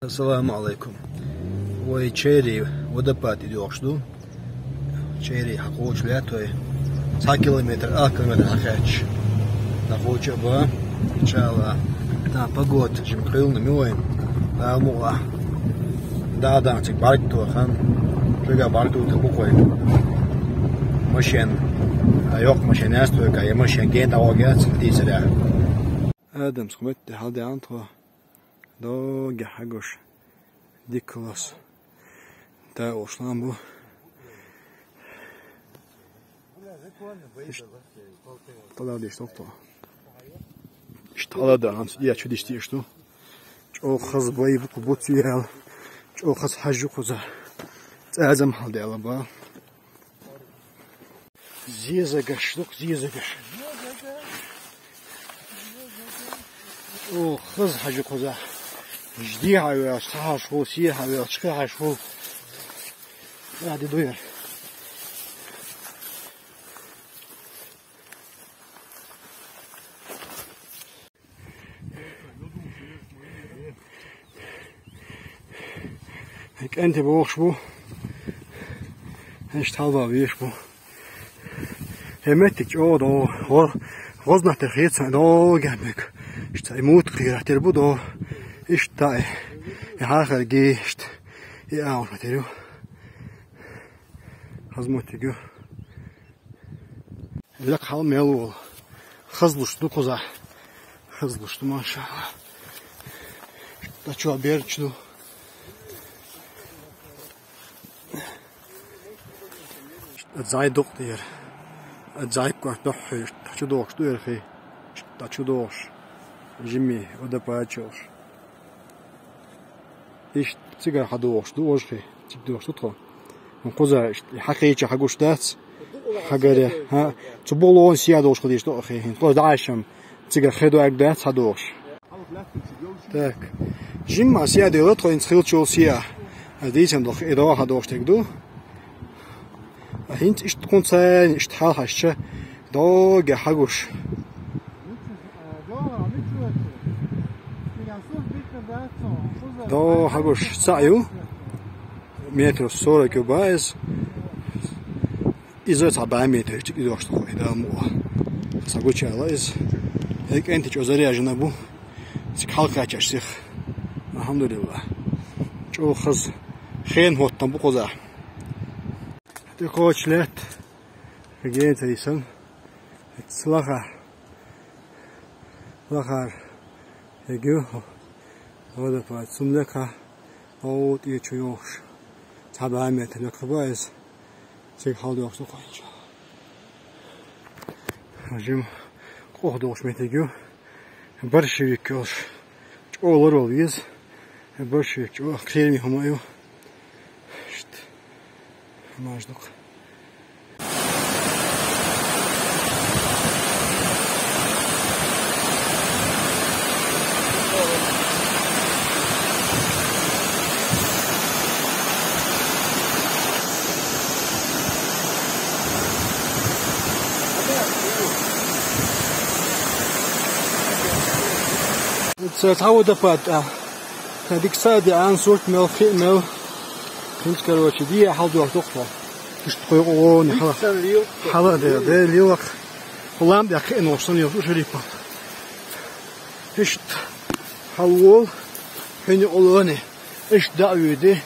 Assalamu alaikum. Ой, черри водопад идёшду. Черри хакоч летой. 100 километр, хакач. Нахоча ба. Чала. Да, погода, жим крылна милоем. Да, мула. Да, тик баркту хан. Жига баркту табукой. Машин. Yok машин ястойка, я машин ген тавагат дизеля. Адам схмет халде антро. До гахагош. Диколос. Да, ушлам бу. Тогда здесь что-то. Что да, я чудиш ти что? Чо хазбай бу бутиал. Чо хаз хажу коза. Азам халдела ба. Зизагаш, лук зизагаш. О, хаз хажу коза. Жди хавя, сташо, си хавя, чкашо. Ради дуер. Ik ente boogspel. En stalbaar weerspel. Hij met ik oh do was naar de geet zijn do gebek. Sta moet kreeg ter bodo. Is daar. Ja haar geest. Ja wat er. Has moet ik. Lak hal mel. Khazlushtu qoza. Khazlushtu maşallah. Taçu berçdu. Zay doktor. Zay kwart doch. Taçu doktor dur khi. Taçu doktor. Jimmy o da paços. İş sigara hadoktor ojhi. Tikdoktor tro. Qoza haqiqi hagushtat. Hagare ha tsubolon siadoktor dish doch khi. Qoza asham sigara khedo agdat hadoktor. Так. Jimmy siadelo tro in schilchol sia. Adisem doch edo hadoktor du. Hint ist konzern ist halhasche do gehagush do hagush sayu metro 40 kubaz izot 4 metr gidiyordu da mu saguchala iz ek enti ozariyajna bu kalkaçışıq alhamdulillah çok hız xen hottan bu qoza de koçlet getirisen slahar ego oda pat sumleka o diye çoğuş tabametine kıbayız çek halde yoksa koyunca hacım qoğdoş metego bir şey koş olur oluyoruz bir şey o kremi hamayo işte Majduk. تعود فات هذيك سادة عن صوت مل كنت كروتشي دي حاضر وقتها مش تقولون حلا ده اليوم كلام ده كأنه وصلني وش ريبا إيش حول هني أولاني إيش ده يودي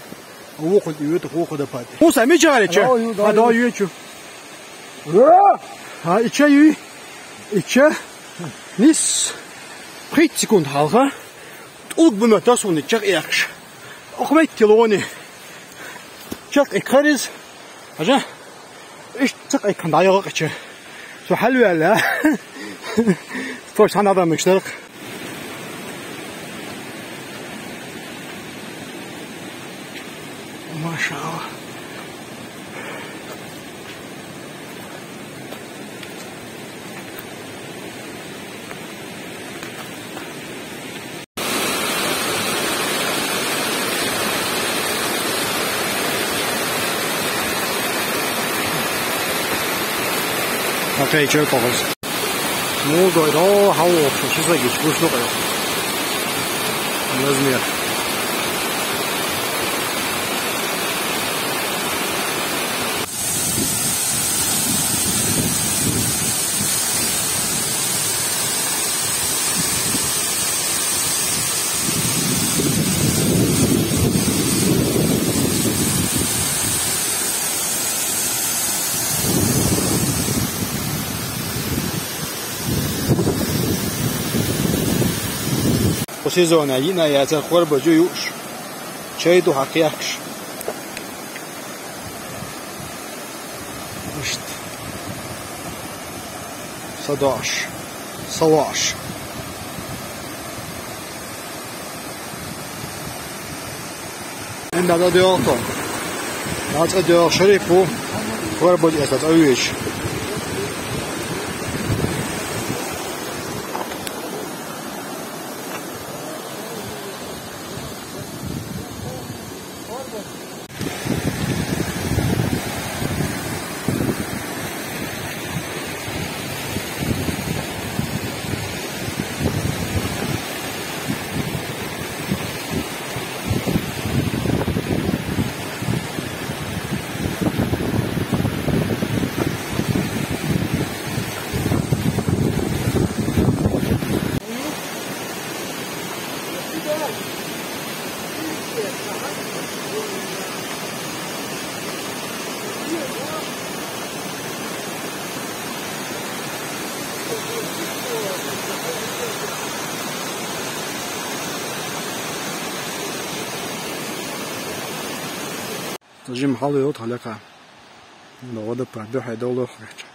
ووقت يود ووقت ده بادي مو سامي جالي شا هذا يود شو ها إيش يود إيش نيس خيط سكون حالها تقول بمتاسوني شق ياكش أخميت تلوني شق إكاريز أجا إيش شق إكان دايق إيش شو حلو ولا فرش هذا مشترك ما شاء الله Okay, joke of us. More good. Oh, how awful. She's like, it's bush, look at it. And there's me. سيزون عينا يا تخور بجوش شيدو حقيقش وشت 11 17 من بعد ديوتو ناس ديو شريفو خور بجي اساس اويش Жим халы от халяка. Но вода паде хайдоло хреч.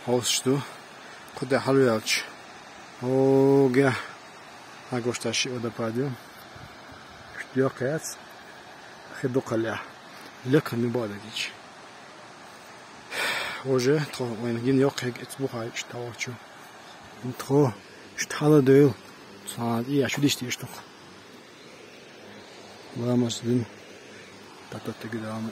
Хаус что? Куда халуяч. Оге. Агошташи вода паде. Что кац? Хеду каля. Лека не бодадич. Уже то when гин yok ецбухай штавачу. То штала дел. Саад я чудишти что. Ламас дин Татата гидам.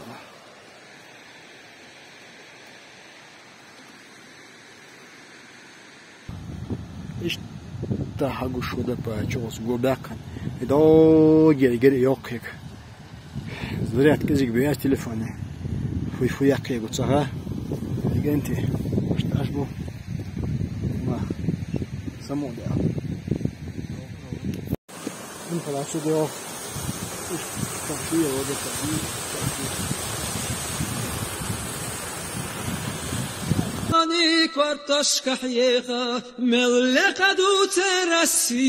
Иш та хагуш вода пачос гобакан. Идо гери ёкек. Заряд кезик бияс телефоне. Фуй якек уцага. Генти. Шташ бу. Ма. Само да. Ин палачо део. Ani kvartaş kahyeha melleka du terasi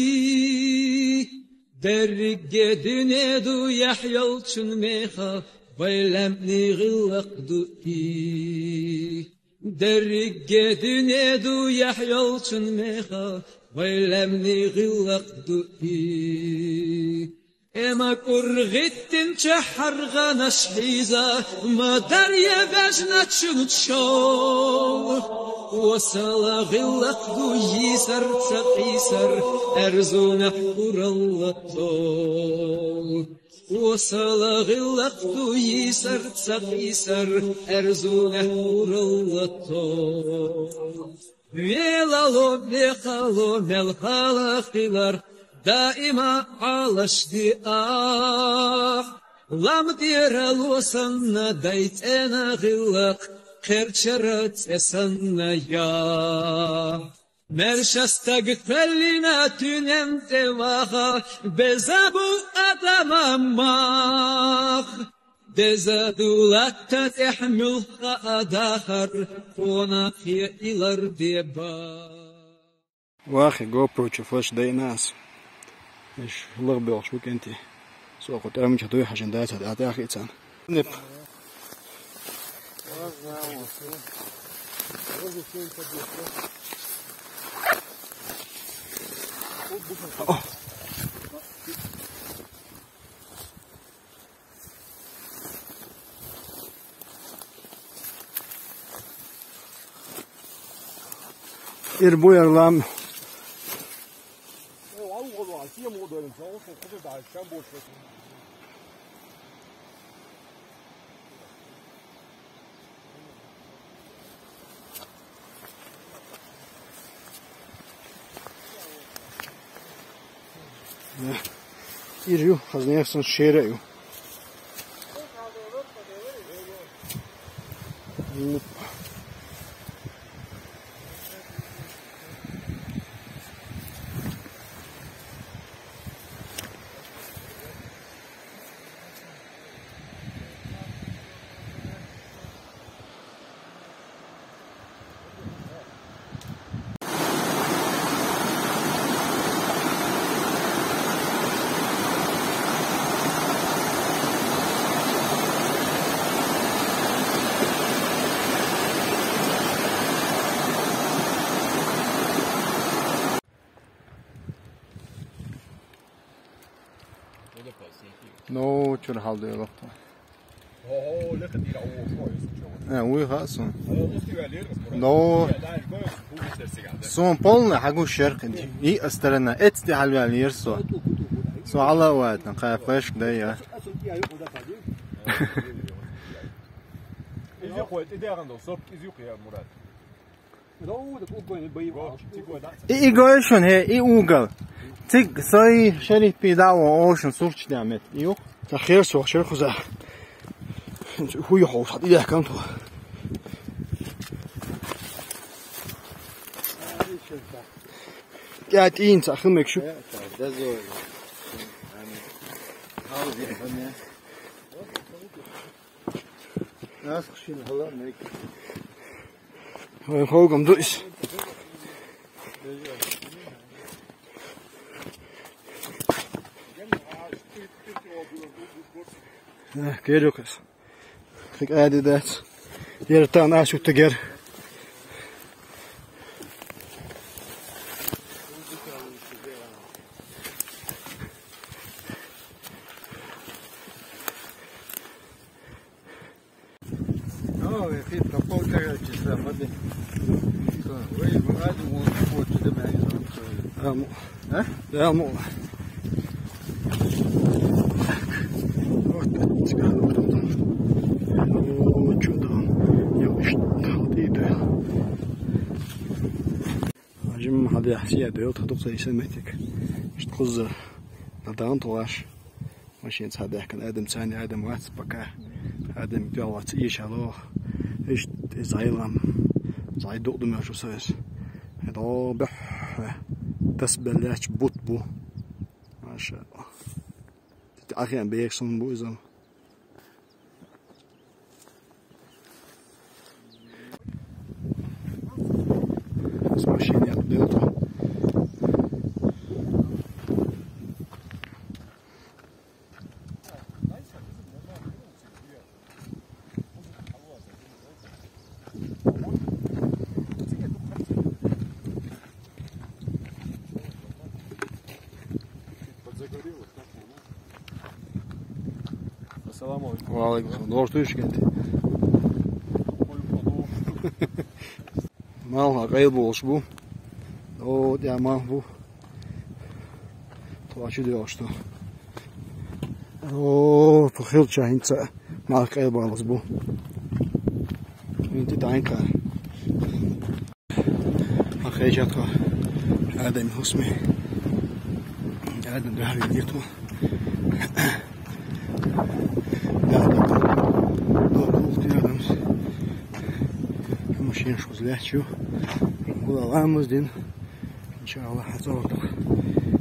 derge düne du yahyol çun meha baylem ni gılak du i derge düne du yahyol çun meha baylem ni gılak du i Ema kurgittin çahargana şhiza ma darya vajna çunçol Wasala gillak du yisar taqisar erzuna urallatol Wasala gillak du yisar taqisar erzuna urallatol Velalo bekalo melhalaqilar دائما على اشتياق لم دير وصلنا ديت انا غلق خرشرت اسنا يا مرشستك فلنا تنم تواخا بزابو ادماماخ دزادولات تحمل اداخر قوناخي الار ديبا واخي جو برو تشوفش داي ناس مش لغبي شو كنتي سو قلت انا مش هتوي عشان ده هتاخي اخي انسان نب İrbuyalam İriyor, hazırlayasın şehreyo. No, شو الحال ده وقت. Lekker die daar over. وي خاصة. No. Son polna حقو الشرق انت. إيه استرنا اتس دي حلوة اليرسو. سو على وقت نقايش ده يا. إيه قايشون هي إيه أوجل. تيج صاي شري بيداو أوشن صورش دعمت. إيوه. تخير سو شرق خزا. هو يحوط حد إيه كم تو. قاعد إنت أخمك شو. ناس خشين هلا ميك. هو فوقهم دوس. كيروكس. خيك عادي ذات. يرتان عاشو تجر. في تقول كذا جسم هذا. وين هذا هو كذا معي. ها؟ لا مو. جم هذا يحسي دوت هدوق يسميتك. مش تخز ندان طواش. ماشي هذا كان آدم ثاني آدم واتس بكا. آدم بيوات إيش هذا. إيش زعيلام زعيل دوق دم شو سويس هذا بح تسبلش بوتبو ما شاء الله تأخي عن بيكسون بوزم اسمه شيء يقدرته Assalamu alaikum. Waalaikum. Doğru düşkenti. Mal kayıp olmuş bu. O ya mal bu. Tuvaşı diyor işte. O فخيل شاهنسا mal kayıp olmuş bu. انت داينكا. أخيجاتك آدم حسمي آدم دهري ديتو ماشيين شو زلاتشو والله غامز دين إن شاء الله حتوقف